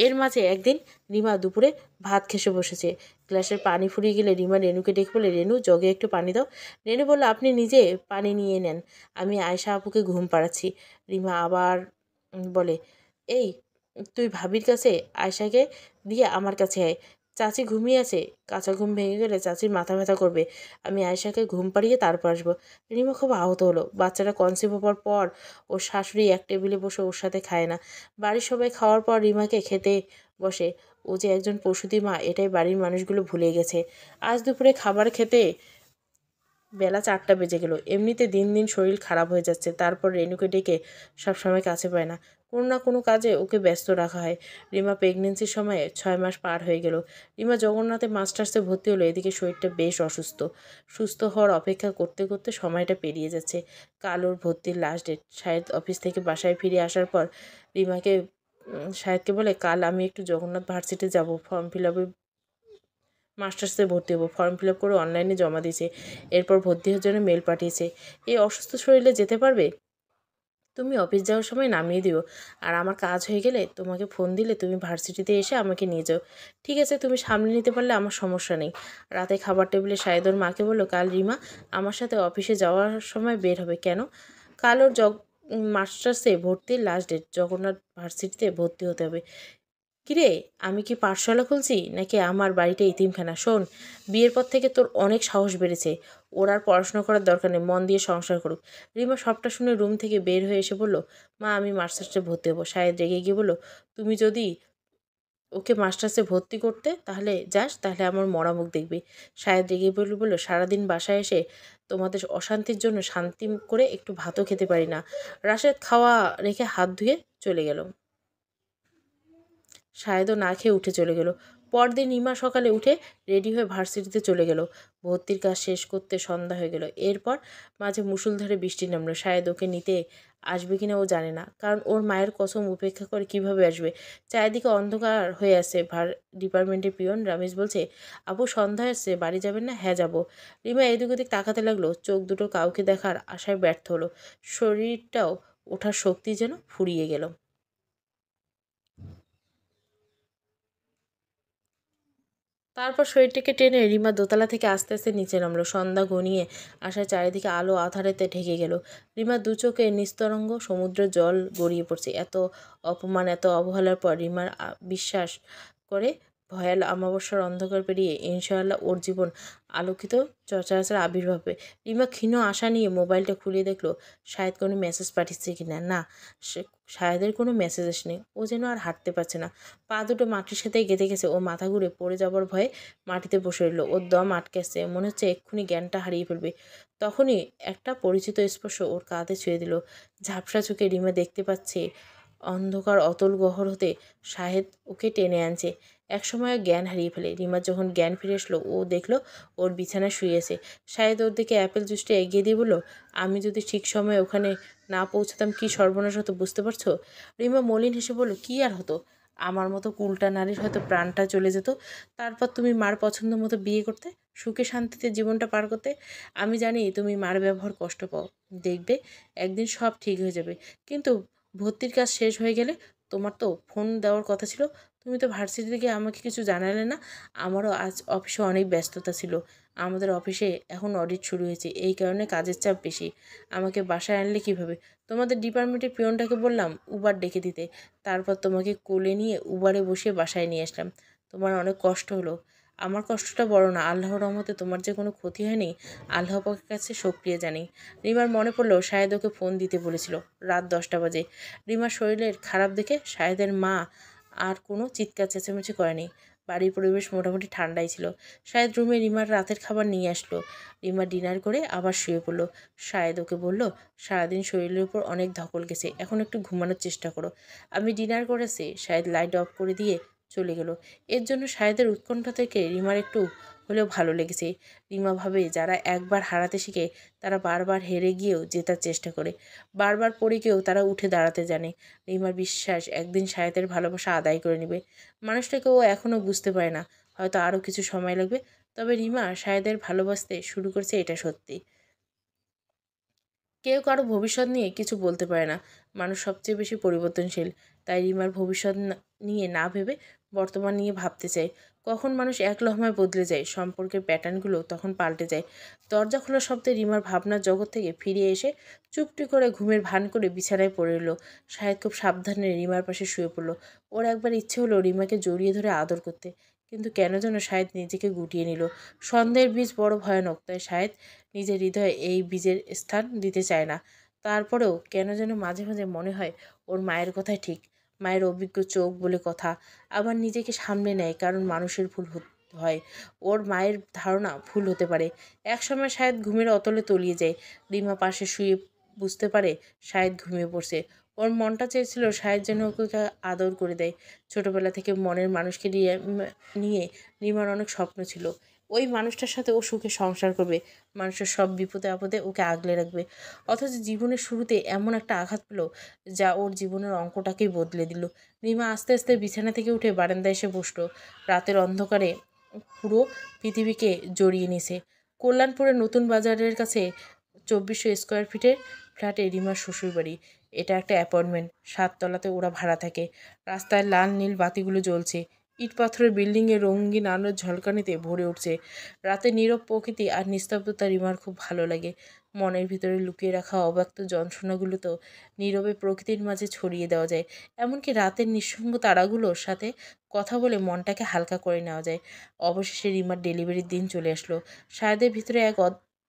এর মাঝে একদিন রিমা দুপুরে ভাত খেসে বসেছে। গ্লাসের পানি ফুরিয়ে গেলে রিমা রেনুকে ডেকে বলে, রেনু, জগে একটু পানি দাও। রেনু বলল, আপনি নিজে পানি নিয়ে নেন, আমি আয়েশা আপুকে ঘুম পাড়াচ্ছি। রিমা আবার বলে, এই, তুই ভাবির কাছে আয়েশাকে দিয়ে আমার কাছে আয়। চাচি ঘুমিয়ে আছে, কাঁচা ঘুম ভেঙে গেলে চাচির মাথা ব্যথা করবে। আমি আয়েশাকে ঘুম পাড়িয়ে তারপর আসবো। রিমা খুব আহত হলো। বাচ্চাটা কনসিভ হওয়ার পর ওর শাশুড়ি এক টেবিলে বসে ওর সাথে খায় না। বাড়ির সবাই খাওয়ার পর রিমাকে খেতে বসে। ও যে একজন প্রসূতি মা এটাই বাড়ির মানুষগুলো ভুলে গেছে। আজ দুপুরে খাবার খেতে বেলা 4টা বেজে গেল। এমনিতে দিন দিন শরীর খারাপ হয়ে যাচ্ছে, তারপর রেনুকে ডেকে সবসময় কাছে পায় না। কোনো না কোনো কাজে ওকে ব্যস্ত রাখা হয়। রিমা প্রেগনেন্সির সময়ে 6 মাস পার হয়ে গেল। রিমা জগন্নাথে মাস্টার্সে ভর্তি হলো। এদিকে শরীরটা বেশ অসুস্থ। সুস্থ হওয়ার অপেক্ষা করতে করতে সময়টা পেরিয়ে যাচ্ছে। কাল ওর ভর্তির লাস্ট ডেট। শাহেদ অফিস থেকে বাসায় ফিরে আসার পর রিমাকে শাহেদকে বলে, কাল আমি একটু জগন্নাথ ভার্সিটি যাব, ফর্ম ফিল আপে মাস্টার্সে ভর্তি হবো। ফর্ম ফিল আপ করে অনলাইনে জমা দিয়েছে। এরপর ভর্তি হওয়ার জন্য মেল পাঠিয়েছে। এই অসুস্থ শরীরে যেতে পারবে? তুমি অফিস যাওয়ার সময় নামিয়ে দিও। আর আমার কাজ হয়ে গেলে তোমাকে ফোন দিলে তুমি ভার্সিটিতে এসে আমাকে নিয়ে যাও। ঠিক আছে, তুমি সামলে নিতে পারলে আমার সমস্যা নেই। রাতে খাবার টেবিলে শাহেদর মাকে বলল, কাল রিমা আমার সাথে অফিসে যাওয়ার সময় বের হবে। কেন? কাল ওর মাস্টার্সে ভর্তির লাস্ট ডেট। জগন্নাথ ভার্সিটিতে ভর্তি হতে হবে। কিরে, আমি কি পাঠশালা খুলছি নাকি আমার বাড়িটা এতিমখানা? শোন, বিয়ের পর থেকে তোর অনেক সাহস বেড়েছে। ওর আর পড়াশোনা করার দরকার নেই, মন দিয়ে সংসার করুক। রিমা সবটা শুনে রুম থেকে বের হয়ে এসে বলল, মা আমি মাস্টার্সে ভর্তি হবো। শাহেদ রেগে গিয়ে বলল, তুমি যদি ওকে মাস্টার্সে ভর্তি করতে তাহলে যাস, তাহলে আমার মরা মুখ দেখবি। শাহেদ রেগে বলল, সারাদিন বাসায় এসে তোমাদের অশান্তির জন্য শান্তি করে একটু ভাতও খেতে পারি না। রাশেদ খাওয়া রেখে হাত ধুয়ে চলে গেল। শাহেদও না খেয়ে উঠে চলে গেল। পরদিন রিমা সকালে উঠে রেডি হয়ে ভার্সিটিতে চলে গেল। ভর্তির কাজ শেষ করতে সন্ধ্যা হয়ে গেল। এরপর মাঝে মুষলধারে বৃষ্টি নামলো। শাহেদ ওকে নিতে আসবে কিনা ও জানে না, কারণ ওর মায়ের কসম উপেক্ষা করে কিভাবে আসবে। চারিদিকে অন্ধকার হয়ে আসছে। ডিপার্টমেন্টের পিয়ন রামেশ বলছে, আপু সন্ধ্যা আসছে, বাড়ি যাবেন না? হ্যাঁ যাবো। রিমা এদিক ওদিক তাকাতে লাগলো। চোখ দুটো কাউকে দেখার আশায় ব্যর্থ হলো। শরীরটাও ওঠার শক্তি যেন ফুরিয়ে গেল। তারপর শরীরটাকে টেনে রিমা দোতলা থেকে আস্তে আস্তে নিচে নামলো। সন্ধ্যা ঘনিয়ে আসায় চারিদিকে আলো আঁধারেতে ঢেকে গেল। রিমা দু চোখে নিস্তরঙ্গ সমুদ্রের জল গড়িয়ে পড়ছে। এত অপমান, এত অবহেলার পর রিমার বিশ্বাস করে ভয়াল অমাবস্যার অন্ধকার পেরিয়ে ইনশাআল্লাহ ওর জীবন আলোকিত সচরাচর আবির্ভাব হবে। রিমা ক্ষীণ আশা নিয়ে মোবাইলটা খুলে দেখলো শায়দ কোনো মেসেজ পাঠিয়েছে কিনা। না, সে শায়দের কোনো মেসেজ আসেনি। ও যেন আর হাঁটতে পারছে না। পা দুটো মাটির সাথে গেঁথে গেছে। ও মাথা ঘুরে পড়ে যাবার ভয়ে মাটিতে বসে রইল। ওর দম আটকে আসছে, মনে হচ্ছে এক্ষুনি জ্ঞানটা হারিয়ে ফেলবে। তখনই একটা পরিচিত স্পর্শ ওর কাঁধে ছুঁয়ে দিল। ঝাপসা চোখে রিমা দেখতে পাচ্ছে অন্ধকার অতল গহ্বর হতে শাহেদ ওকে টেনে আনছে। একসময় জ্ঞান হারিয়ে ফেলে। রিমার যখন জ্ঞান ফিরে আসলো, ও দেখলো ওর বিছানায় শুয়েছে। শাহেদ ওর দিকে অ্যাপেল জুসটা এগিয়ে দিয়ে বলল, আমি যদি ঠিক সময়ে ওখানে না পৌঁছাতাম কি সর্বনাশ হতো বুঝতে পারছো? রিমা মলিন হেসে বলল, কি আর হতো? আমার মতো কুলটা নারীর হয়তো প্রাণটা চলে যেত। তারপর তুমি মার পছন্দ মতো বিয়ে করতে, সুখে শান্তিতে জীবনটা পার করতে। আমি জানি তুমি মার ব্যবহার কষ্ট পাও। দেখবে একদিন সব ঠিক হয়ে যাবে। কিন্তু ভর্তির কাজ শেষ হয়ে গেলে তোমার তো ফোন দেওয়ার কথা ছিল। তুমি তো ভার্সিটি থেকে আমাকে কিছু জানালে না। আমারও আজ অফিসে অনেক ব্যস্ততা ছিল। আমাদের অফিসে এখন অডিট শুরু হয়েছে, এই কারণে কাজের চাপ বেশি। আমাকে বাসায় আনলে কীভাবে? তোমাদের ডিপার্টমেন্টের পিয়নটাকে বললাম উবার ডেকে দিতে। তারপর তোমাকে কোলে নিয়ে উবারে বসিয়ে বাসায় নিয়ে আসলাম। তোমার অনেক কষ্ট হলো। আমার কষ্টটা বড় না। আল্লাহর রহমতে তোমার যে কোনো ক্ষতি হয়নি, আল্লাহ পাকের কাছে শুকরিয়া জানি। রিমার মনে পড়লো শাহেদ ওকে ফোন দিতে বলেছিল। রাত 10টা বাজে। রিমার শরীরের খারাপ দেখে শাহেদের মা আর কোনো চিৎকার চেঁচামেচি করেনি। বাড়ির পরিবেশ মোটামুটি ঠান্ডাই ছিল। শাহেদ রুমে রিমার রাতের খাবার নিয়ে আসলো। রিমা ডিনার করে আবার শুয়ে পড়লো। শাহেদ ওকে বলল, সারাদিন শরীরের উপর অনেক ধকল গেছে, এখন একটু ঘুমানোর চেষ্টা করো। আমি ডিনার করেছি। শাহেদ লাইট অফ করে দিয়ে চলে গেল। এর জন্য শাহেদের উৎকণ্ঠা থেকে রিমার একটু হলেও ভালো লেগেছে। রিমা ভাবে, যারা একবার হারাতে শিখে তারা বারবার হেরে গিয়েও জেতার চেষ্টা করে। বারবার পড়ে গিয়েও তারা উঠে দাঁড়াতে জানে। রিমার বিশ্বাস একদিন শাহেদের ভালোবাসা আদায় করে নেবে। মানুষটাকে ও এখনও বুঝতে পারে না, হয়তো আরও কিছু সময় লাগবে। তবে রিমা শাহেদের ভালোবাসতে শুরু করছে, এটা সত্যি। কেউ কারো ভবিষ্যৎ নিয়ে কিছু বলতে পারে না। মানুষ সবচেয়ে বেশি পরিবর্তনশীল। তাই রিমার ভবিষ্যৎ নিয়ে না ভেবে বর্তমান নিয়ে ভাবতে চাই। কখন মানুষ এক লহমায় বদলে যায়, সম্পর্কের প্যাটার্নগুলো তখন পাল্টে যায়। দরজা খোলার শব্দে রিমার ভাবনার জগৎ থেকে ফিরে এসে চুপটি করে ঘুমের ভান করে বিছানায় পড়ে এলো। শাহেদ খুব সাবধানে রিমার পাশে শুয়ে পড়লো। ওর একবার ইচ্ছে হলো রিমাকে জড়িয়ে ধরে আদর করতে, কিন্তু কেন যেন শাহেদ নিজেকে গুটিয়ে নিল। সন্দেহের বীজ বড় ভয়ানক, তাই শাহেদ নিজের হৃদয়ে এই বীজের স্থান দিতে চায় না। তারপরেও কেন যেন মাঝে মাঝে মনে হয় ওর মায়ের কথাই ঠিক। মায়ের অভিজ্ঞ চোখ বলে কথা। আবার নিজেকে সামলে নেয়, কারণ মানুষের ভুল হয়। ওর মায়ের ধারণা ভুল হতে পারে। একসময় শায়দ ঘুমের অতলে তলিয়ে যায়। রিমা পাশে শুয়ে বুঝতে পারে শায়দ ঘুমিয়ে পড়ছে। ওর মনটা চেয়েছিল শায়দ যেন ওকে আদর করে দেয়। ছোটবেলা থেকে মনের মানুষকে নিয়ে রিমার অনেক স্বপ্ন ছিল। ওই মানুষটার সাথে ও সুখে সংসার করবে, মানুষের সব বিপদে আপদে ওকে আগলে রাখবে। অথচ জীবনের শুরুতে এমন একটা আঘাত পেল যা ওর জীবনের অঙ্কটাকেই বদলে দিল। রিমা আস্তে আস্তে বিছানা থেকে উঠে বারান্দায় এসে বসলো। রাতের অন্ধকারে পুরো পৃথিবীকে জড়িয়ে নিছে। কল্যাণপুরের নতুন বাজারের কাছে 2400 স্কোয়ার ফিটের ফ্ল্যাটে রিমার শ্বশুরবাড়ি। এটা একটা অ্যাপার্টমেন্ট, 7 তলাতে ওরা ভাড়া থাকে। রাস্তায় লাল নীল বাতিগুলো জ্বলছে, ইট পাথরের বিল্ডিংয়ে রঙিন আলোর ঝলকানিতে ভরে উঠছে। রাতে নীরব প্রকৃতি আর নিস্তব্ধতা রিমার খুব ভালো লাগে। মনের ভিতরে লুকিয়ে রাখা অব্যক্ত যন্ত্রণাগুলো তো নীরবে প্রকৃতির মাঝে ছড়িয়ে দেওয়া যায়। এমনকি রাতের নিঃসঙ্গ তারাগুলোর সাথে কথা বলে মনটাকে হালকা করে নেওয়া যায়। অবশেষে রিমার ডেলিভারির দিন চলে আসলো। সায়েদের ভিতরে এক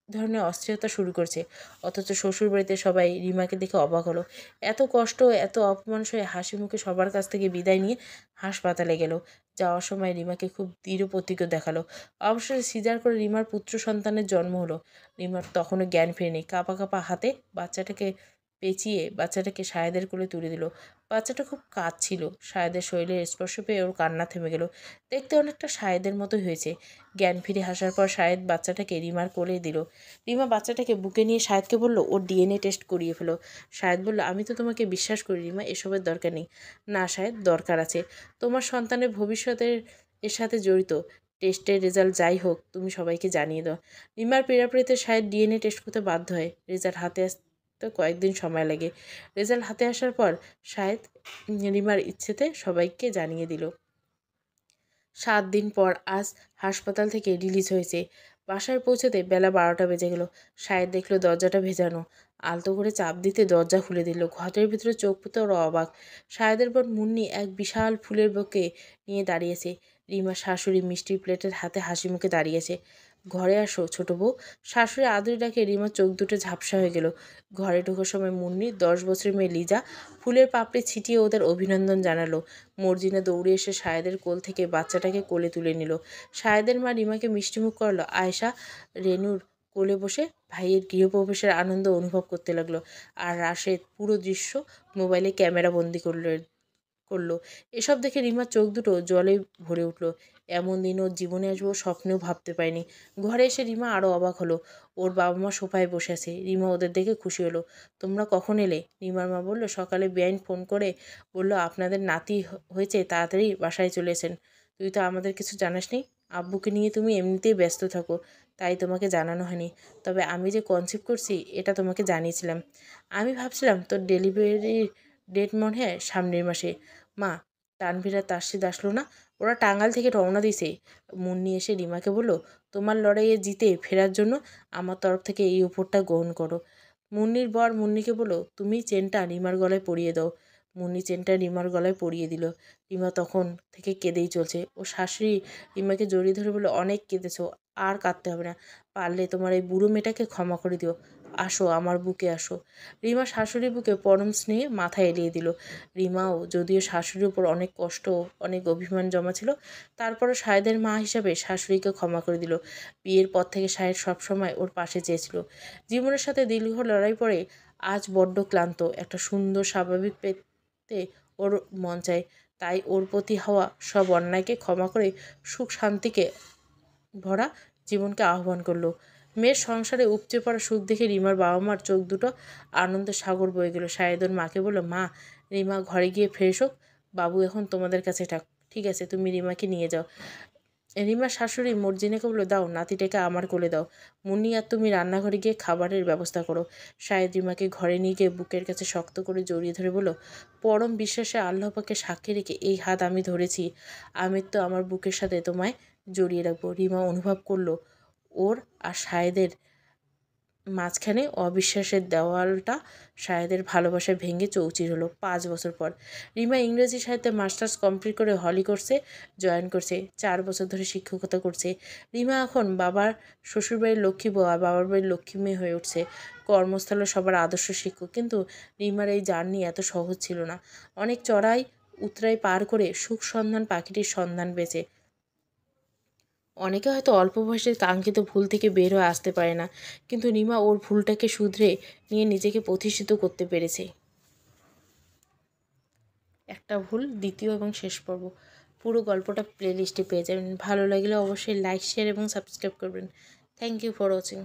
ধরনের অস্থিরতা শুরু করছে। অথচ শ্বশুরবাড়িতে সবাই রিমাকে দেখে অবাক হলো। এত কষ্ট, এত অপমান সয়ে হাসি মুখে সবার কাছ থেকে বিদায় নিয়ে হাসপাতালে গেল। যাওয়ার সময় রিমাকে খুব দৃঢ় প্রতিজ্ঞ দেখালো। অবশেষে সিজার করে রিমার পুত্র সন্তানের জন্ম হলো। রিমার তখনও জ্ঞান ফেরেনি। কাঁপা কাঁপা হাতে বাচ্চাটাকে পেঁচিয়ে বাচ্চাটাকে সায়েদের কোলে তুলে দিল। বাচ্চাটা খুব কাঁদছিল। সায়েদের শরীরের স্পর্শ পেয়ে ওর কান্না থেমে গেল। দেখতে অনেকটা সায়েদের মতোই হয়েছে। জ্ঞান ফিরে আসার পর সায়েদ বাচ্চাটাকে রিমার কোলে দিল। রিমা বাচ্চাটাকে বুকে নিয়ে সায়েদকে বলল, ওর ডিএনএ টেস্ট করিয়ে ফেলো। সায়েদ বলল, আমি তো তোমাকে বিশ্বাস করি রিমা, এসবের দরকার নেই। না সায়েদ, দরকার আছে। তোমার সন্তানের ভবিষ্যতের এর সাথে জড়িত। টেস্টের রেজাল্ট যাই হোক, তুমি সবাইকে জানিয়ে দাও। রিমার পীড়াপিড়িতে সায়েদ ডিএনএ টেস্ট করতে বাধ্য হয়। রেজাল্ট হাতে আসতে কয়েকদিন সময় লাগে। রেজাল্ট হাতে আসার পর সায়েদ রিমার ইচ্ছেতে সবাইকে জানিয়ে দিল। 7 দিন পর আজ হাসপাতাল থেকে রিলিজ হয়েছে। বাসায় পৌঁছতে বেলা 12টা বেজে গেল। সায়েদ দেখলো দরজাটা ভেজানো। আলতো করে চাপ দিতে দরজা খুলে দিল। ঘরের ভিতরে চোখ পুঁতে ওরা অবাক। সায়েদের বোন মুন্নি এক বিশাল ফুলের বুকে নিয়ে দাঁড়িয়েছে। রিমার শাশুড়ি মিষ্টির প্লেটের হাতে হাসি মুখে দাঁড়িয়েছে। ঘরে আসো ছোট বউ। শাশুড়ি আদুরি ডাকে রিমার চোখ দুটো ঝাপসা হয়ে গেল। ঘরে ঢোকার সময় মুন্নি 10 বছরের মেয়ে লিজা ফুলের পাপড়ি ছিটিয়ে ওদের অভিনন্দন জানালো। মর্জিনা দৌড়ে এসে সায়েদের কোল থেকে বাচ্চাটাকে কোলে তুলে নিল। সায়েদের মা রিমাকে মিষ্টিমুখ করলো। আয়েশা রেনুর কোলে বসে ভাইয়ের গৃহপ্রবেশের আনন্দ অনুভব করতে লাগলো। আর রাশেদ পুরো দৃশ্য মোবাইলে ক্যামেরা বন্দি করলো। এসব দেখে রিমার চোখ দুটো জলে ভরে উঠল। এমন দিন ওর জীবনে আসবো স্বপ্নেও ভাবতে পারিনি। ঘরে এসে রিমা আরও অবাক হলো। ওর বাবা মা সোফায় বসে আছে। রিমা ওদের দেখে খুশি হলো। তোমরা কখন এলে? রিমার মা বলল, সকালে বেআইন ফোন করে বলল আপনাদের নাতি হয়েছে, তাড়াতাড়ি বাসায় চলে এসেন। তুই তো আমাদের কিছু জানাসনি। আব্বুকে নিয়ে তুমি এমনিতেই ব্যস্ত থাকো, তাই তোমাকে জানানো হয়নি। তবে আমি যে কনসিভ করছি এটা তোমাকে জানিয়েছিলাম। আমি ভাবছিলাম তোর ডেলিভারির ডেট মনে হয় সামনের মাসে। মা, তানভীর আর তাসজিদ আসলো না? ওরা টাঙ্গাইল থেকে রওনা দিছে। মুন্নি এসে রিমাকে বলল, তোমার লড়াইয়ে জিতে ফেরার জন্য আমার তরফ থেকে এই উপহারটা গ্রহণ করো। মুন্নির বর মুন্নিকে বলল, তুমি চেনটা রিমার গলায় পরিয়ে দাও। মুন্নি চেনটা রিমার গলায় পরিয়ে দিল। রিমা তখন থেকে কেঁদেই চলছে। ও শাশুড়ি রিমাকে জড়িয়ে ধরে বলল, অনেক কেঁদেছো, আর কাঁদতে হবে না। পারলে তোমার এই বুড়ো মেয়েটাকে ক্ষমা করে দিও। আসো, আমার বুকে আসো। রিমা শাশুড়ির বুকে পরম স্নেহে মাথা এলিয়ে দিল। রিমাও যদিও শাশুড়ির উপর অনেক কষ্ট, অনেক অভিমান জমা ছিল, তারপরও সায়েদের মা হিসাবে শাশুড়িকে ক্ষমা করে দিল। বিয়ের পর থেকে সায়েদ সবসময় ওর পাশে চেয়েছিল। জীবনের সাথে দীর্ঘ লড়াই পরে আজ বড্ড ক্লান্ত। একটা সুন্দর স্বাভাবিক পেতে ওর মন চায়। তাই ওর প্রতি হওয়া সব অন্যায়কে ক্ষমা করে সুখ শান্তিকে ভরা জীবনকে আহ্বান করলো। মেয়ের সংসারে উপচে পড়া সুখ দেখে রিমার বাবা মার চোখ দুটো আনন্দের সাগর বয়ে গেল। সায়েদ ওর মাকে বলল, মা, রিমা ঘরে গিয়ে ফ্রেশ হোক, বাবু এখন তোমাদের কাছে থাক। ঠিক আছে, তুমি রিমাকে নিয়ে যাও। রিমার শাশুড়ি মর্জিনাকে বলল, দাও, নাতিটাকে আমার কোলে দাও। মুন্নি আর তুমি রান্নাঘরে গিয়ে খাবারের ব্যবস্থা করো। সায়েদ রিমাকে ঘরে নিয়ে গিয়ে বুকের কাছে শক্ত করে জড়িয়ে ধরে বলল, পরম বিশ্বাসে আল্লাহ পাকে সাক্ষী রেখে এই হাত আমি ধরেছি। আমি তো আমার বুকের সাথে তোমায় জড়িয়ে রাখবো। রিমা অনুভব করলো ওর আর সায়েদের মাঝখানে অবিশ্বাসের দেওয়ালটা সায়েদের ভালোবাসায় ভেঙে চৌচির হলো। 5 বছর পর রিমা ইংরেজি সাহিত্যে মাস্টার্স কমপ্লিট করে হলি কোর্সে জয়েন করছে। 4 বছর ধরে শিক্ষকতা করছে। রিমা এখন বাবার শ্বশুরবাড়ির লক্ষ্মী বউ আর বাবার বাড়ির লক্ষ্মী মেয়ে হয়ে উঠছে। কর্মস্থলে সবার আদর্শ শিক্ষক। কিন্তু রিমার এই জার্নি এত সহজ ছিল না। অনেক চড়াই উতরাই পার করে সুখ সন্ধান পাখিটির সন্ধান পেয়েছে। অনেকে হয়তো অল্প বয়সের কাঙ্ক্ষিত ভুল থেকে বের হয়ে আসতে পারে না, কিন্তু রিমা ওর ভুলটাকে শুধরে নিয়ে নিজেকে প্রতিষ্ঠিত করতে পেরেছে। একটা ভুল দ্বিতীয় এবং শেষ পর্ব পুরো গল্পটা প্লেলিস্টে পেয়ে যাবেন। ভালো লাগলে অবশ্যই লাইক, শেয়ার এবং সাবস্ক্রাইব করবেন। Thank you for watching.